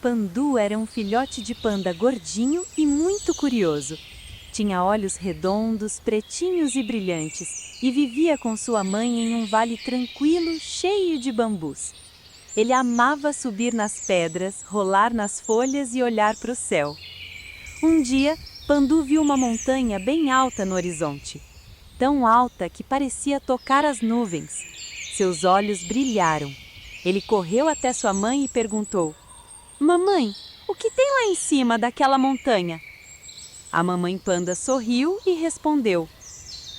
Pandu era um filhote de panda gordinho e muito curioso. Tinha olhos redondos, pretinhos e brilhantes, e vivia com sua mãe em um vale tranquilo, cheio de bambus. Ele amava subir nas pedras, rolar nas folhas e olhar para o céu. Um dia, Pandu viu uma montanha bem alta no horizonte. Tão alta que parecia tocar as nuvens. Seus olhos brilharam. Ele correu até sua mãe e perguntou: "Mamãe, o que tem lá em cima daquela montanha?" A mamãe panda sorriu e respondeu: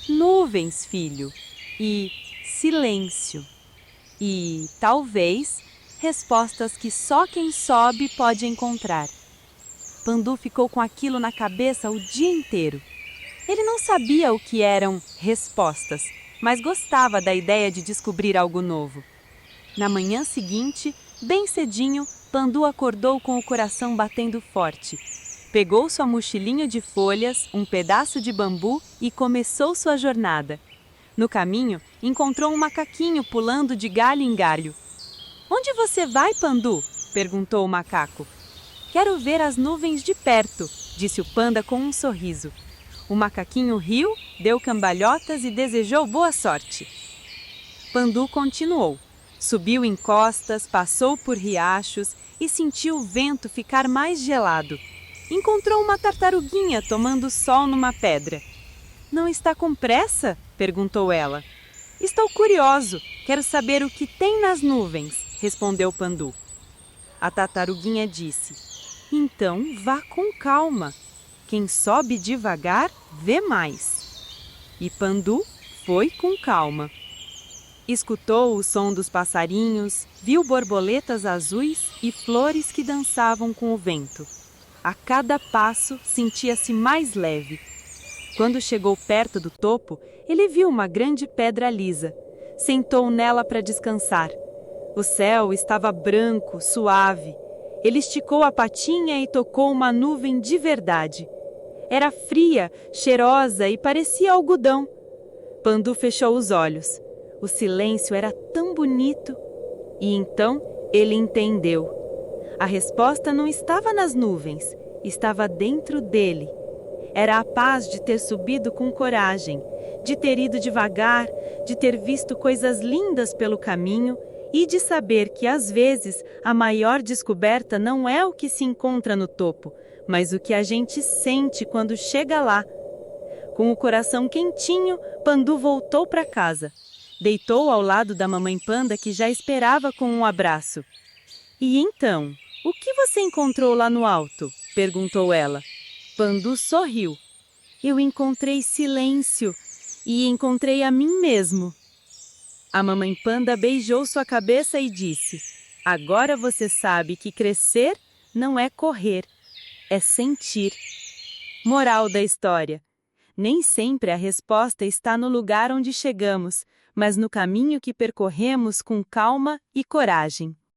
"Nuvens, filho, e silêncio, e talvez respostas que só quem sobe pode encontrar." Pandu ficou com aquilo na cabeça o dia inteiro. Ele não sabia o que eram respostas, mas gostava da ideia de descobrir algo novo. Na manhã seguinte, bem cedinho, Pandu acordou com o coração batendo forte. Pegou sua mochilinha de folhas, um pedaço de bambu e começou sua jornada. No caminho, encontrou um macaquinho pulando de galho em galho. "Onde você vai, Pandu?" perguntou o macaco. "Quero ver as nuvens de perto", disse o panda com um sorriso. O macaquinho riu, deu cambalhotas e desejou boa sorte. Pandu continuou. Subiu encostas, passou por riachos e sentiu o vento ficar mais gelado. Encontrou uma tartaruguinha tomando sol numa pedra. "Não está com pressa?" perguntou ela. "Estou curioso, quero saber o que tem nas nuvens", respondeu Pandu. A tartaruguinha disse: "Então vá com calma. Quem sobe devagar, vê mais." E Pandu foi com calma. Escutou o som dos passarinhos, viu borboletas azuis e flores que dançavam com o vento. A cada passo sentia-se mais leve. Quando chegou perto do topo, ele viu uma grande pedra lisa. Sentou nela para descansar. O céu estava branco, suave. Ele esticou a patinha e tocou uma nuvem de verdade. Era fria, cheirosa e parecia algodão. Pandu fechou os olhos. O silêncio era tão bonito. E então ele entendeu. A resposta não estava nas nuvens, estava dentro dele. Era a paz de ter subido com coragem, de ter ido devagar, de ter visto coisas lindas pelo caminho e de saber que às vezes a maior descoberta não é o que se encontra no topo, mas o que a gente sente quando chega lá. Com o coração quentinho, Pandu voltou para casa. Deitou ao lado da mamãe panda que já esperava com um abraço. "E então, o que você encontrou lá no alto?" perguntou ela. Pandu sorriu. "Eu encontrei silêncio e encontrei a mim mesmo." A mamãe panda beijou sua cabeça e disse: "Agora você sabe que crescer não é correr, é sentir." Moral da história: nem sempre a resposta está no lugar onde chegamos, mas no caminho que percorremos com calma e coragem.